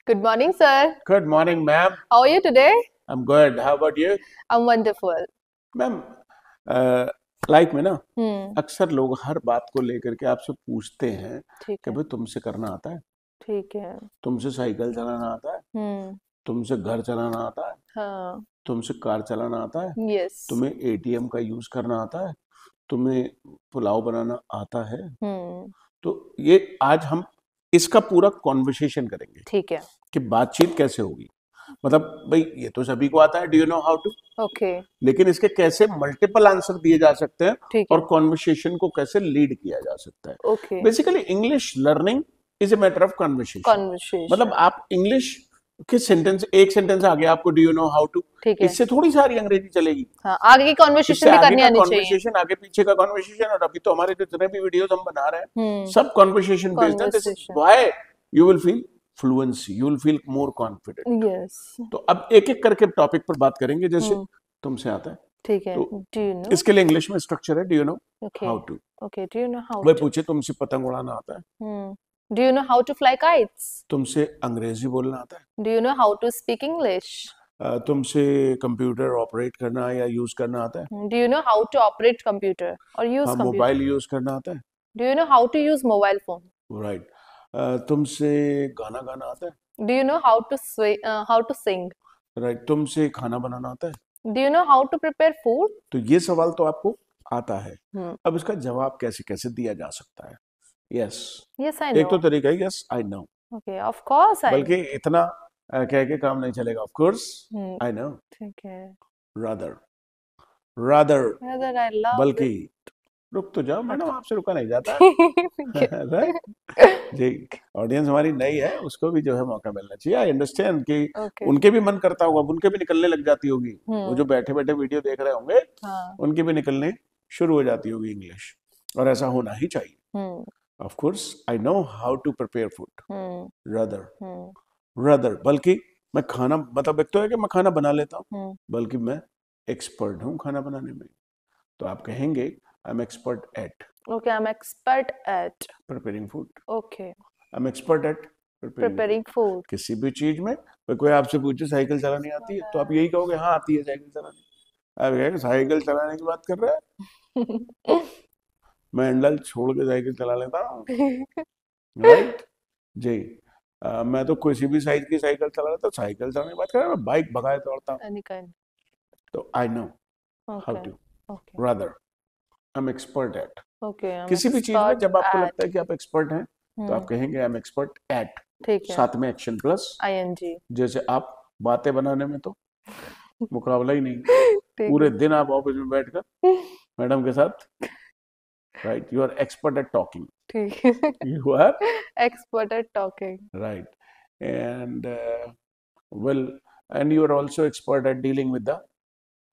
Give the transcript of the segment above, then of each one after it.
Good morning, sir. Good morning, ma'am. How are you today? I'm good. How about you? I'm wonderful. Ma'am life में ना हम्म, अक्सर लोग हर बात को लेकर के आपसे पूछते हैं ठीक कि है, भाई तुमसे करना आता है, ठीक है। तुमसे साइकिल चलाना आता है, तुमसे घर चलाना आता है, हाँ, तुमसे कार चलाना आता है, यस। तुम्हें एटीएम का यूज करना आता है, तुम्हें पुलाव बनाना आता है। हम्म, तो ये आज हम इसका पूरा कॉन्वर्सेशन करेंगे ठीक है। कि बातचीत कैसे होगी। मतलब भाई ये तो सभी को आता है, do you know how to, okay, लेकिन इसके कैसे मल्टीपल आंसर दिए जा सकते हैं ठीक और है। कॉन्वर्सेशन को कैसे लीड किया जा सकता है। Okay, basically English learning is a matter of conversation. मतलब कॉन्वर्सेशन। आप इंग्लिश के सेंटेंस, एक सेंटेंस आ गया आपको, do you know how to, ठीक है। इससे थोड़ी सारी अंग्रेजी चलेगी। हाँ, आगे की कॉन्वर्सेशन इससे भी आगे करनी का आनी चाहिए। कॉन्वर्सेशन, आगे पीछे का कॉन्वर्सेशन, और अभी तो हमारे जितने भी वीडियोस हम बना रहे हैं हम्म, सब कॉन्वर्सेशन बेस्ड है। This is conversation. Why you will feel fluency, you will feel more confident. Yes. तो अब एक एक करके टॉपिक पर बात करेंगे, जैसे हम्म, तुमसे आता है ठीक है। तो डू यू नो? इसके लिए इंग्लिश में स्ट्रक्चर है, do you know okay, how to. Okay. Do you know how वही टू? पूछे तुमसे पतंग उड़ाना आता है, do you know how to fly kites? तुमसे अंग्रेजी बोलना आता है, do you know how to speak English? तुमसे कंप्यूटर ऑपरेट करना या यूज करना आता है, do you know how to operate computer और यूज हाँ कंप्यूटर? मोबाइल यूज करना आता है, do you know how to use mobile phone? Right. तुमसे गाना गाना आता है, Do you know how to sing? Right. तुमसे खाना बनाना आता है। Do you know how to prepare food? तो ये सवाल तो आपको आता है। Hmm. अब इसका जवाब कैसे कैसे दिया जा सकता है। यस, Yes, I एक तो know. तरीका है yes I know, Okay, of course I बल्कि know. इतना कह के काम नहीं चलेगा। Of course Hmm. I know, ठीक है. Rather, rather, Rather I love बल्कि it. रुक तो जाओ मैडम, आपसे रुका नहीं जाता ठीक है. राइट जी। ऑडियंस हमारी नई है, उसको भी जो है मौका मिलना चाहिए। आई अंडरस्टैंड कि Okay. उनके भी मन करता होगा, अब उनके भी निकलने लग जाती होगी, वो जो बैठे बैठे वीडियो देख रहे होंगे हाँ. उनकी भी निकलने शुरू हो जाती होगी इंग्लिश, और ऐसा होना ही चाहिए। Hmm. Of course I know how to prepare food, Hmm. Rather, Hmm. Rather, बल्कि मैं खाना, मतलब एक तो है कि मैं खाना बना लेता हूँ, Hmm. बल्कि मैं एक्सपर्ट हूँ खाना बनाने में। तो आप कहेंगे I am expert at Okay, I'm expert at. Preparing food, Okay, I am expert eight preparing preparing food. food. किसी भी चीज में कोई आपसे पूछे साइकिल चलानी आती है, तो आप यही कहोगे हाँ आती है साइकिल चलानी। आप कहेंगे साइकिल चलाने की बात कर रहा है, मैं हैंडल छोड़ के साइकिल चला लेता हूँ, राइट जी। मैं तो किसी भी साइज की साइकिल चला लेता हूँ, साइकिल चलाने की बात कर रहा है, मैं बाइक भगाए दौड़ता हूँ। Any kind. तो I know how Okay. To, Okay. Rather I am expert at. Okay, I'm किसी भी चीज में expert जब आपको at. लगता है कि आप एक्सपर्ट हैं, तो आप Hmm. कहेंगे आई एम एक्सपर्ट एट, ठीक है. साथ में एक्शन प्लस। ING. जैसे आप बातें बनाने में तो मुकाबला ही नहीं, ठीक पूरे है. दिन आप ऑफिस में बैठकर मैडम के साथ, right, you are expert at talking, ठीक है. You are Expert at talking. Right, and well, and you are also expert at dealing with the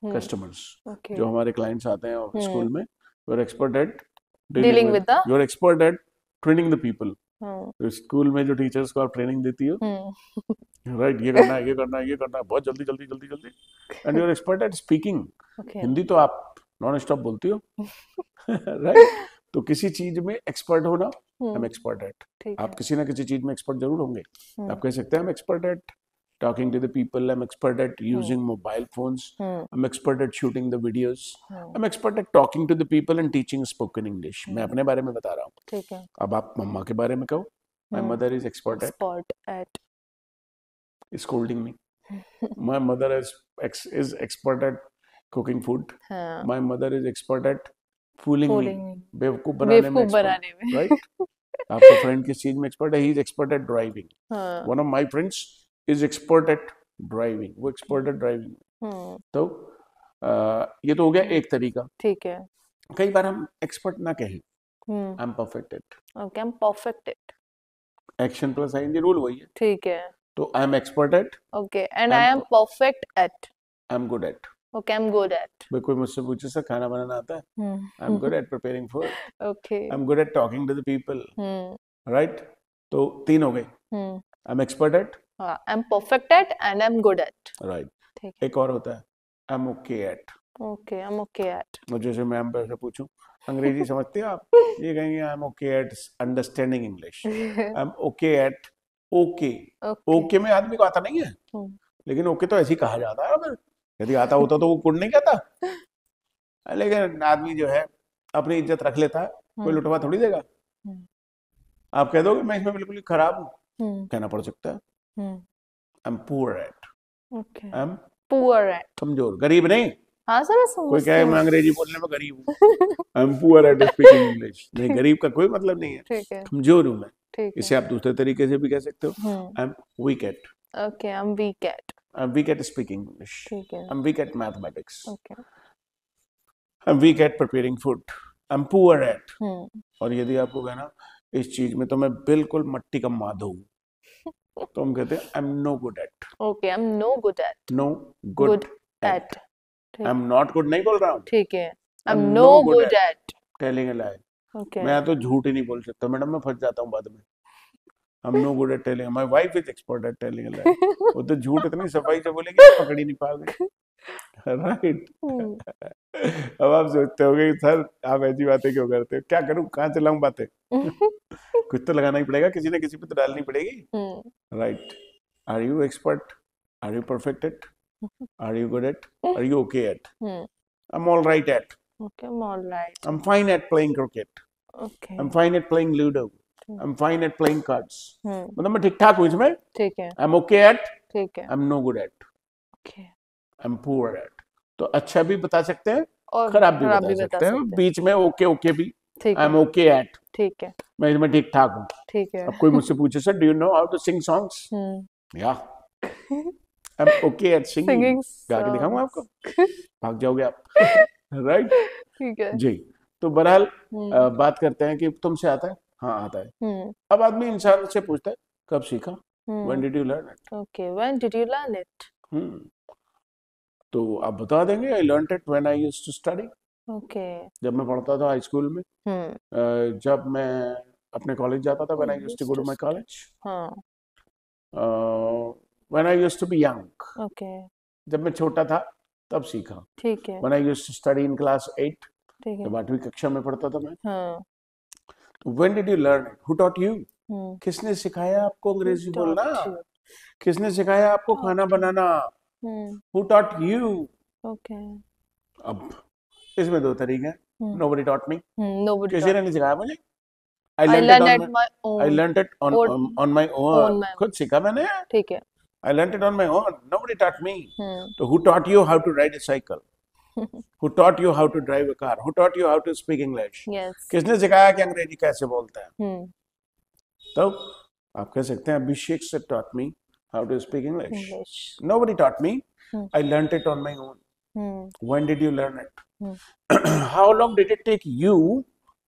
Hmm. Customers. Okay. जो हमारे क्लाइंट्स आते हैं स्कूल Hmm. में, you are expert at dealing Dealing with, with the. You are expert at training the people. Hmm. School में जो teachers को आप training देती हो, Hmm. राइट, ये करना है, ये करना है, ये करना है, बहुत जल्दी जल्दी जल्दी जल्दी। And you are expert at speaking, Okay. Hindi तो आप नॉन स्टॉप बोलती हो, राइट। तो किसी चीज में एक्सपर्ट होना, आई एम एक्सपर्ट एट। ठीक आप है. किसी ना किसी चीज में एक्सपर्ट जरूर होंगे। Hmm. आप कह सकते हैं I am expert eight talking to the people, I'm expert at using mobile phones, Hmm. I'm expert at shooting the videos, Hmm. I'm expert at talking to the people and teaching spoken English। मैं अपने बारे में बता रहा हूँ, ठीक है. अब आप मम्मा के बारे में कहो, my mother is expert at Expert at. scolding me, my mother is expert at cooking food, हाँ. my mother is expert at fooling me, Fooling me. बेवकूफ बनाने में बेवकूफ एक्सपर्ट, बनाने में. राइट। आपका फ्रेंड किस चीज में एक्सपर्ट है, he is expert at driving, हाँ. One of my friends is expert at driving, वो एक्सपर्ट एट ड्राइविंग। Hmm. तो ये तो हो गया एक तरीका। ठीक है. कई बार हम एक्सपर्ट ना कहें, Hmm. I am perfect at, Okay, I'm perfect at. Action plus ING rule वही है। ठीक है. तो I am expert at, Okay, and I I'm am perfect at. I am good at. Okay, I'm good at. भाई कोई मुझसे पूछे sir खाना बनाना आता है, I am good at preparing food, Okay. I am good at talking to the people, Hmm. Right. तो तीन हो गए, Hmm. I am expert at, I'm perfect at and I'm good at. Right. ठीक है. एक और होता है I am okay at. Okay, I'm okay at. और जैसे मैम पे ऐसे पूछूं अंग्रेजी समझते हो आप, ये कहेंगे I am okay at understanding English, I am okay at okay. Okay. Okay में आदमी को आता नहीं है, हम्म, लेकिन ओके तो ऐसे ही कहा जाता है। फिर यदि आता होता तो वो गुड नहीं कहता। लेकिन आदमी जो है अपनी इज्जत रख लेता है, कोई हम्म, लुटवा थोड़ी देगा। हम्म, आप कह दोगे मैं इसमें बिल्कुल ही खराब हूँ, हम्म, कहना पड़ सकता है। Hmm, I am poor at, okay. आई एम Poor at. कमजोर, गरीब नहीं। हाँ सर मैं कोई समझती कहे मैं हूँ। अंग्रेजी बोलने में गरीब हूँ, आई am poor eight speaking English, नहीं, गरीब का कोई मतलब नहीं है, ठीक है, कमजोर हूँ मैं। ठीक है। इसे आप दूसरे तरीके से भी कह सकते हो, hmm, I am weak at, okay, I'm weak at. I am weak at speaking English, ठीक है, I am weak at mathematics, okay. I am weak at preparing food, I am poor at. Hmm, और यदि आपको कहना इस चीज में तो मैं बिल्कुल मट्टी का माधो हूँ, तो हम कहते हैं I am no good at, okay, I'm no good at. No good Good at. at. I am ठीक, नॉट गुड नहीं बोल रहा हूँ, ठीक है। I am I'm no no good good at at. Telling a lie. Okay. मैं तो झूठ ही नहीं बोल सकता मैडम, मैं फंस जाता हूँ बाद में। I'm no good at telling. My wife is expert at telling a lie. वो तो झूठ इतनी सफाई से बोलेगी आप पकड़ ही नहीं पाओगे। राइट। हम्म, अब आप सोचते होगे कि सर आप ऐसी बातें क्यों करते हो, क्या करूं, कहाँ से लाऊं बातें। कुछ तो लगाना ही पड़ेगा, किसी न किसी पे तो डालनी पड़ेगी। Right. Are you expert, are you perfect at, are you good at, are you okay at, I am all right at, Okay, I'm all right. I am fine at playing cricket, Okay. I am fine at playing ludo, I am fine at playing cards. Hmm, मतलब मैं ठीक ठाक हूँ इसमें। ठीक है, I am okay at, ठीक है। I am no good at, Okay. I am poor at. तो अच्छा भी बता सकते हैं, और खराब भी खराब बता भी बता सकते हैं, सकते हैं। बीच में ओके ओके भी। ठीक आई एम है, ओके एट, ठीक है, मैं इसमें ठीक ठाक हूँ। ठीक है। अब कोई मुझसे पूछे sir do you know how to sing songs, या I am okay at singing, Singing गा के दिखाऊंगा आपको, songs. भाग जाओगे आप। राइट। ठीक है। जी। तो बहरहाल हम्म, बात करते हैं कि तुमसे आता है, हाँ आता है। हम्म, अब आदमी इंसान से पूछता है कब सीखा, when hmm. Did you learn it. Okay, when did you learn it? तो आप बता देंगे I learn it when I used to study, Okay. जब मैं पढ़ता था हाई स्कूल में, जब मैं अपने कॉलेज जाता था, when I used to go to my college, हाँ, when I used to be young, okay, जब मैं छोटा था तब सीखा, ठीक है, when I used to study in class 8, ठीक है। जब 8वीं कक्षा में पढ़ता था मैं। हाँ, when did you learn it, who taught you, hmm. किसने सिखाया आपको अंग्रेजी बोलना, Taught you. किसने सिखाया आपको खाना Taught you. Banana, hmm, who taught you. okay. अब इसमें दो तरीके हैं, नोबडी टॉट मी, Nobody किसी taught. ने नहीं सिखाया मुझे, आई I learn it learned on at my I own. Learn it Own, on my own own, my. खुद सीखा मैंने, ठीक है। I learned it on my own. Nobody taught me. Hmm, So who taught you how to ride a cycle? Who taught you how to drive a car? Who taught you how to speak English? yes. किसने सिखाया कि अंग्रेजी कैसे बोलते हैं? हम्म, तो आप कह सकते हैं अभिषेक से taught me how to speak English. English. Nobody taught me. Hmm, I learned it on my own. Hmm, When did you learn it? Hmm. How long did it take you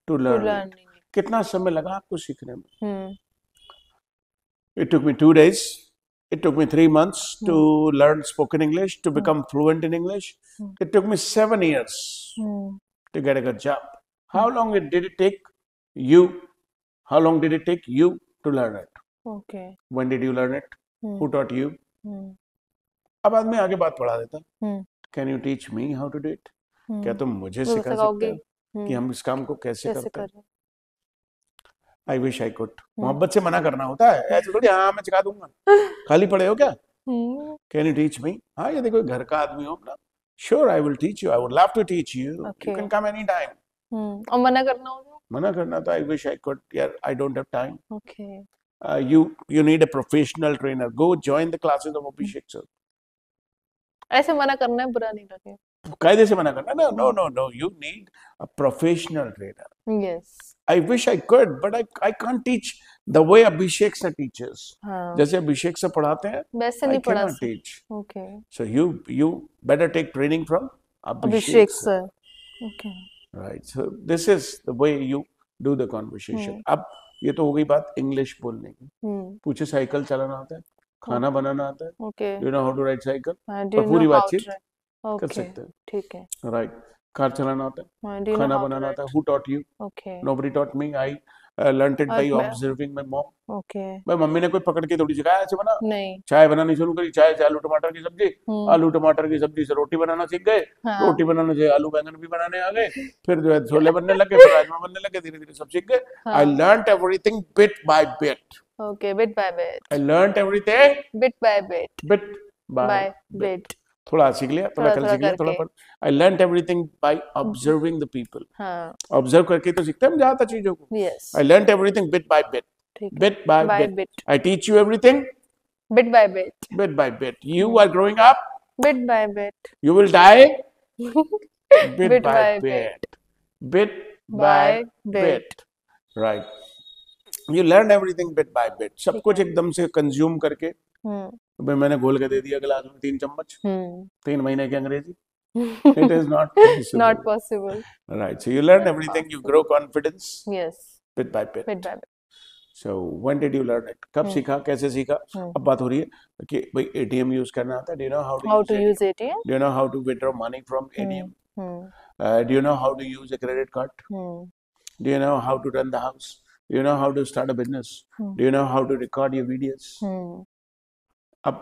to To learn learn it? English. कितना समय लगा आपको सीखने में? हम्म, It took me 2 days. It took me 3 months to learn spoken English, to become fluent in English. It took me 7 years hmm, to get a good job. How long did it take you? How long did it take you to learn it? okay. When did you learn it? Who taught you? हम्म, अब आदमी आगे बात बढ़ा देता, हम्म, Can you teach me how to do it? क्या तुम मुझे वो सिखा सकते सिखाओगे? हो कि हम इस काम को कैसे कैसे करते हैं? करें? I wish I could. मोहब्बत से मना करना होता है, ऐसे थोड़ी हाँ मैं सिखा दूंगा, खाली पड़े हो क्या? हम्म, कैन यू टीच मी? हाँ यदि कोई घर का आदमी हो अपना, sure I will teach you, I would love to teach you, you Okay. Can come any time. और मना करना हो तो? मना करना तो आई विश आई कुड, यार I don't have time, Okay. you need a professional trainer, go join the classes of Abhishek sir। ऐसे मना करना है, बुरा नहीं लगे। कायदे से मना करना, no no no no, you need a professional trainer। Yes. I wish I could, but I can't teach the way Abhishek sir teaches। हाँ, जैसे अभिषेक सर पढ़ाते हैं, वैसे I नहीं पढ़ा cannot सकते। teach। Okay. So you better take training from Abhishek Abhishek sir। Sir. Okay. Right, so this is the way you do the conversation। अब ये तो हो गई बात इंग्लिश बोलने की। पूछे साइकिल चलाना आता है, खाना बनाना आता है, Okay. you know how to ride cycle, Do you और पूरी know how बातचीत to? कर Okay. सकते हैं। ठीक है। राइट, कार चलाना आता है, Do you know खाना how to बनाना आता write? है, who taught you? Okay. Nobody taught me। learnt it by और मैं observing my mom. ओके भाई मम्मी ने कोई पकड़ के थोड़ी सिखाया ऐसे बना, नहीं चाय बनानी शुरू करी, चाय से आलू टमाटर की सब्जी, हम्म आलू टमाटर की सब्जी से रोटी बनाना सीख गए, हाँ रोटी बनाने से आलू बैंगन भी बनाने आ गए, फिर जो है छोले बनने लगे, फिर राजमा बनने लगे, धीरे धीरे सब सीख गए. I हाँ learnt everything bit by bit. Okay bit by I bit learnt everything bit by bit bit by by bit. Bit थोड़ा सीख लिया, थोड़ा थोड़ा कल थोड़ा सीख लिया, थोड़ा करके पर I learnt everything by observing the people. हाँ ऑब्जर्व करके तो सीखते हैं हम ज्यादातर चीजों को. Yes I learnt everything bit by bit. ठीक है Bit by by bit. Bit I teach you everything bit by bit bit by bit. You are growing up. Bit by bit You will die bit bit by by bit bit. Bit by by bit bit. Right. You learn everything bit by bit. सब ठीक कुछ है एकदम से consume करके. हम्म भाई मैंने घोल के दे दिया गिलास में 3 चम्मच. हम्म 3 महीने की अंग्रेजी. It is not possible. not possible Right. So you learn everything. You grow confidence yes bit by bit. Bit by bit So when did you learn it? कब सीखा, कैसे सीखा? अब बात हो रही है कि भाई ATM यूज करना आता है. Do you know how to how use to ATM? use ATM Do you know how to withdraw money from ATM? Hmm Do you know how to use a credit card? Hmm Do you know how to run the house? Do you know how to start a business? Do you know how to record your videos? हम्म अब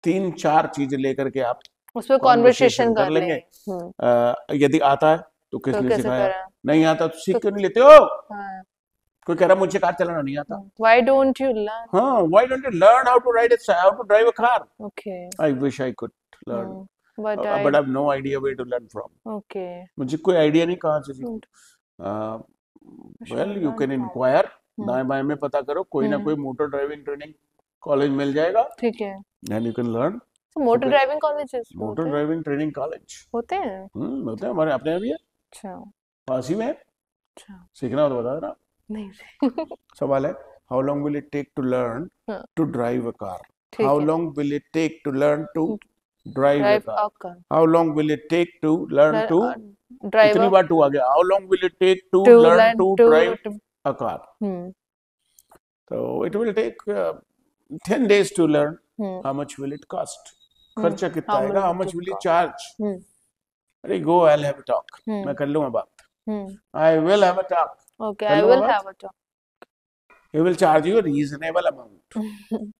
3-4 चीजें लेकर के आप उस पर conversation conversation कर कर लेंगे. लेंगे यदि आता है तो तो किसने कैसे सिखाया? करा नहीं आता तो सीख तो क्यों नहीं लेते हो? हाँ कोई कह रहा मुझे कार चलाना नहीं आता. why don't you learn हाँ, why don't you learn how to ride how to drive a car? okay I wish I could learn. but But I have no idea where to learn from. okay मुझे कोई idea नहीं कहाँ से सीखूं. Well, you can inquire. दाएं बाएं में पता करो, कोई ना कोई मोटर ड्राइविंग ट्रेनिंग कॉलेज मिल जाएगा. ठीक है And you can learn. तो motor driving colleges motor driving training college होते हैं होते हैं हमारे अपने भी है, अच्छा पास ही में है. अच्छा सीखना हो तो बता देना. नहीं सवाल है, how long will it take to learn हाँ, टू ड्राइव अ कार? ठीक हाउ है long will it take to learn to drive a drive car? Car how long will it take to learn to, drive कितनी बार to आ गया? How long will it take to to learn learn to to drive a car? तो it will take 10 days to learn. How much will it cost? खर्चा कितना आएगा? How much will you charge? अरे go, I'll have a talk. मैं कर लूँगा बात. I will have a talk. okay I will have a talk He will charge you a reasonable amount.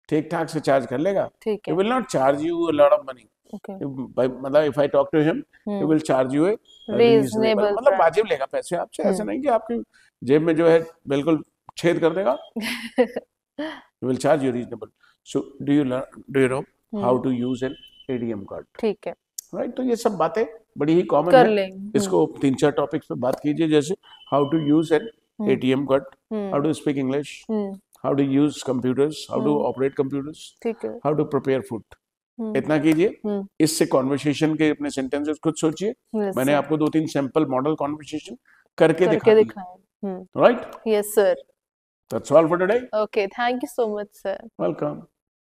ठीक ठाक से चार्ज कर लेगा. ठीक He है will not charge you a lot of money. okay मतलब if I talk to him, he will charge you a reasonable, मतलब वाजिब लेगा पैसे आपसे. ऐसा नहीं कि आपकी जेब में जो है बिल्कुल छेद कर देगा. He will charge you reasonable. So do you know how to use an ATM card? ठीक है Right? तो ये सब बातें बड़ी ही कॉमन कर है. लेंगे इसको 3-4 टॉपिक्स पे बात कीजिए, जैसे how to use an ATM card, how to speak English, how to use computers, how to operate computers, ठीक है how to prepare food. इतना कीजिए. इससे कॉन्वर्सेशन के अपने सेंटेंसेस खुद सोचिए. मैंने आपको 2-3 सैंपल मॉडल कॉन्वर्सेशन करके दिखाया. दिखाएं Right? yes sir That's all for today. okay thank you so much sir Welcome.